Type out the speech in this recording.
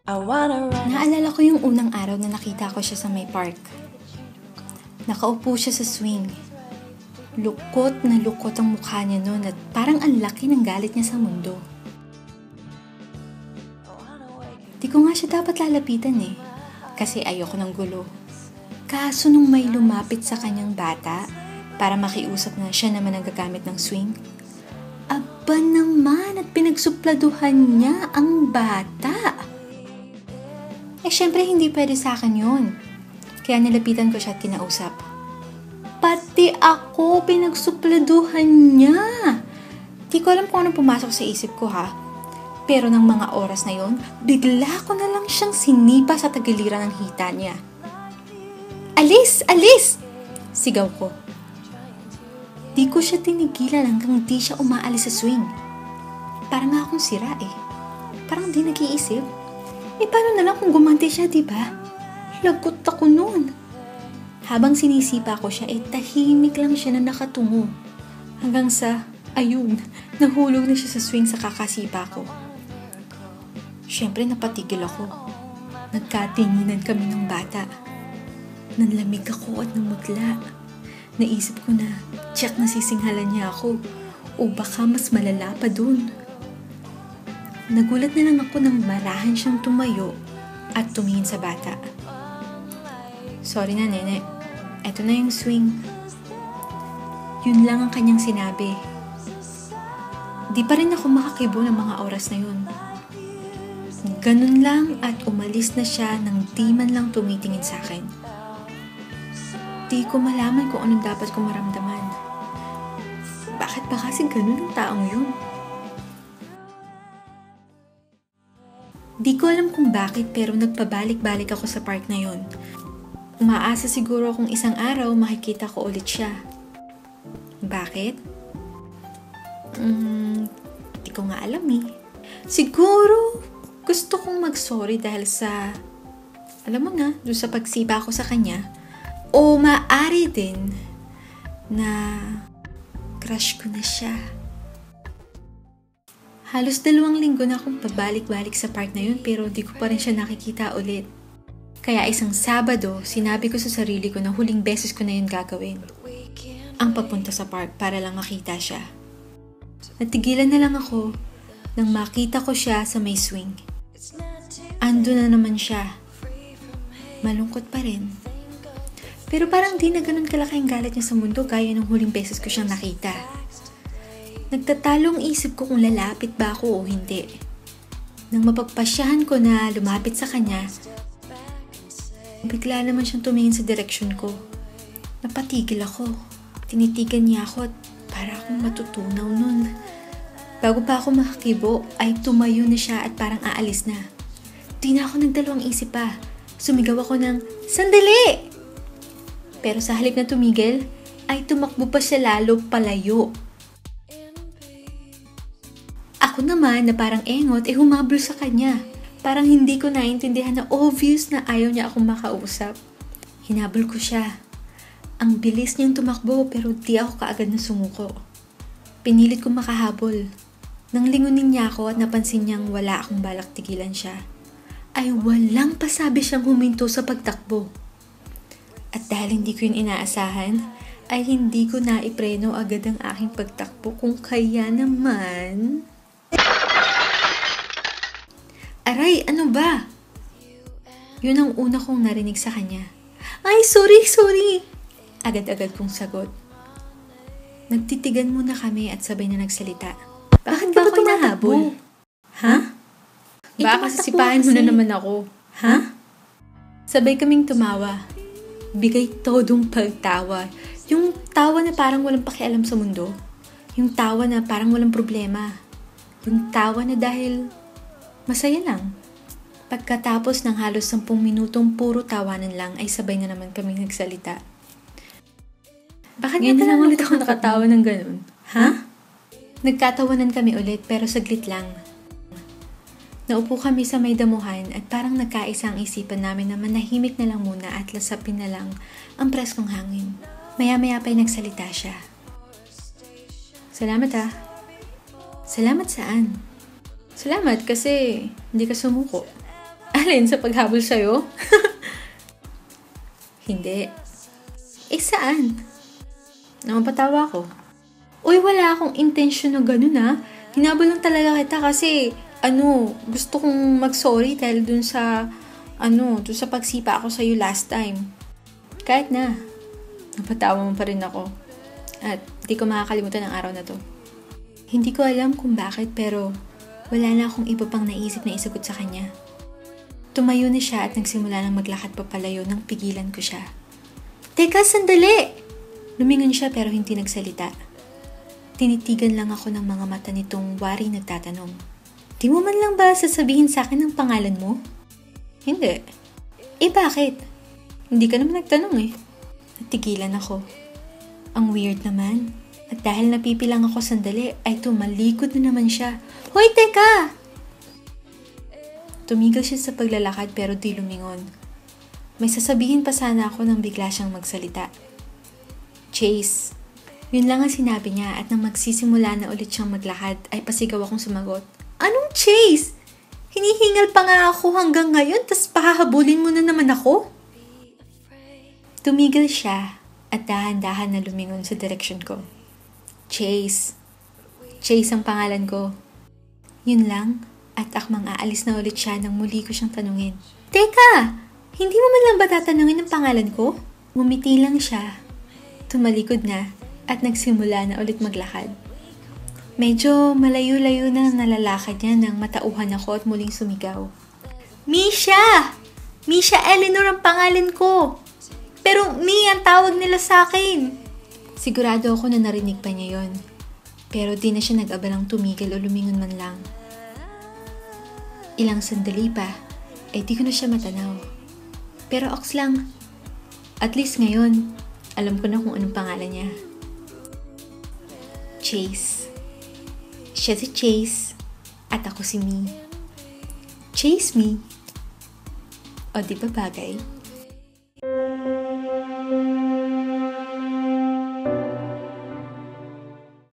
Naalala ko yung unang araw na nakita ko siya sa may park. Nakaupo siya sa swing. Lukot na lukot ang mukha niya noon at parang ang laki ng galit niya sa mundo. Di ko nga siya dapat lalapitan kasi ayoko ng gulo. Kaso nung may lumapit sa kanyang bata para makiusap na siya naman ang gagamit ng swing, aba naman at pinagsupladuhan niya ang bata. Syempre hindi pwede sa akin yun. Kaya nilapitan ko siya at kinausap. Pati ako, pinagsupladuhan niya. Di ko alam kung anong pumasok sa isip ko Pero ng mga oras na yon, bigla ko na lang siyang sinipa sa tagiliran ng hita niya. Alis! Alis! Sigaw ko. Di ko siya tinigilan hanggang di siya umaalis sa swing. Parang nga akong sira Parang di nag-iisip. Paano na lang kung gumanti siya, diba? Lagot ako noon. Habang sinisipa ko siya, tahimik lang siya na nakatungo. Hanggang sa, ayun, nahulog na siya sa swing sa kakasipa ko. Siyempre napatigil ako. Nagkatinginan kami ng bata. Nanlamig ako at namutla. Naisip ko na, tiyak na sisinghalan niya ako. O baka mas malala pa dun. Nagulat na lang ako nang marahan siyang tumayo at tumingin sa bata. Sorry na, nene. Eto na yung swing. Yun lang ang kanyang sinabi. Di pa rin ako makakibo ng mga oras na yun. Ganun lang at umalis na siya nang di man lang tumitingin sa akin. Di ko malaman kung anong dapat ko maramdaman. Bakit ba kasi ganun ang taong yun? Di ko alam kung bakit pero nagpabalik-balik ako sa park na yon. Umaasa siguro kung isang araw makikita ko ulit siya. Bakit? Di ko nga alam Siguro gusto kong mag-sorry dahil sa, alam mo na, doon sa pagsipa ko sa kanya. O maaari din na crush ko na siya. Halos 2 linggo na akong pabalik-balik sa park na yun pero di ko pa rin siya nakikita ulit. Kaya isang Sabado, sinabi ko sa sarili ko na huling beses ko na yun gagawin. Ang papunta sa park para lang makita siya. Natigilan na lang ako nang makita ko siya sa may swing. Ando na naman siya. Malungkot pa rin. Pero parang di na ganun kalaki ang galit niya sa mundo gaya ng huling beses ko siyang nakita. Nagtatalong isip ko kung lalapit ba ako o hindi. Nang mapagpasyahan ko na lumapit sa kanya, bigla naman siyang tumingin sa direksyon ko. Napatigil ako. Tinitigan niya ako at para akong matutunaw nun. Bago pa ako makakibo, ay tumayo na siya at parang aalis na. Di na ako nagdalawang isip pa. Sumigaw ako ng, "Sandali!" Pero sa halip na tumigil, ay tumakbo pa siya lalo palayo. Ako naman na parang engot humabol sa kanya. Parang hindi ko naintindihan na obvious na ayaw niya akong makausap. Hinabol ko siya. Ang bilis niyang tumakbo pero di ako kaagad na sumuko. Pinilit ko makahabol. Nang lingunin niya ako at napansin niyang wala akong balak tigilan siya, ay walang pasabi siyang huminto sa pagtakbo. At dahil hindi ko yun inaasahan, ay hindi ko naipreno agad ang aking pagtakbo kung kaya naman... Aray, ano ba? Yun ang una kong narinig sa kanya. Ay, sorry! Agad-agad kong sagot. Nagtitigan muna kami at sabay na nagsalita. Bakit ba ako nahabol? Ha? Baka sisipahin mo na naman ako. Ha? Sabay kaming tumawa. Bigay todong pagtawa. Yung tawa na parang walang pakialam sa mundo. Yung tawa na parang walang problema. Yung tawa na dahil masaya lang. Pagkatapos ng halos 10 minutong puro tawanan lang ay sabay na naman kaming nagsalita. Bakit ngayon na lang ulit ako nakatawa ng ganun? Ha? Nagkatawanan kami ulit pero saglit lang. Naupo kami sa may damuhan at parang nagkaisa ang isipan namin na manahimik na lang muna at lasapin na lang ang preskong hangin. Maya-maya pa'y nagsalita siya. Salamat Salamat saan? Salamat kasi hindi ka sumuko. Alin, sa paghabol sa'yo? Hindi. Saan? Napatawa ko. Uy, wala akong intensyon na ganun Hinabol lang talaga kita kasi, gusto kong mag-sorry dahil dun sa pagsipa ako sa'yo last time. Kahit na, napatawa mo pa rin ako. At di ko makakalimutan ang araw na to. Hindi ko alam kung bakit pero wala na akong iba pang naisip na isagot sa kanya. Tumayo na siya at nagsimula ng maglakad papalayo nang pigilan ko siya. Teka, sandali! Lumingon siya pero hindi nagsalita. Tinitigan lang ako ng mga mata nitong wari nagtatanong. Di mo man lang ba sasabihin sa akin ang pangalan mo? Hindi. Bakit? Hindi ka naman nagtanong Natigilan ako. Ang weird naman. At dahil napipilang ako sandali, ay tumalikod na naman siya. Hoy, teka! Tumigil siya sa paglalakad pero di lumingon. May sasabihin pa sana ako nang bigla siyang magsalita. Chase. Yun lang ang sinabi niya at nang magsisimula na ulit siyang maglakad ay pasigaw akong sumagot. Anong Chase? Hinihingal pa nga ako hanggang ngayon tas pahahabulin mo na naman ako? Tumigil siya at dahan-dahan na lumingon sa direksyon ko. Chase. Chase ang pangalan ko. Yun lang at akmang aalis na ulit siya nang muli ko siyang tanungin. Teka! Hindi mo man lang ba tatanungin ang pangalan ko? Ngumiti lang siya. Tumalikod na at nagsimula na ulit maglakad. Medyo malayo-layo na nalalakad niya nang matauhan ako at muling sumigaw. Misha! Misha Eleanor ang pangalan ko! Pero Mi ang tawag nila sa akin! Sigurado ako na narinig pa niya yon. Pero di na siya nag-abalang tumigil o lumingon man lang. Ilang sandali pa, di ko na siya matanaw. Pero oks lang. At least ngayon, alam ko na kung anong pangalan niya. Chase. Siya si Chase at ako si Mi. Chase Me. O di ba bagay?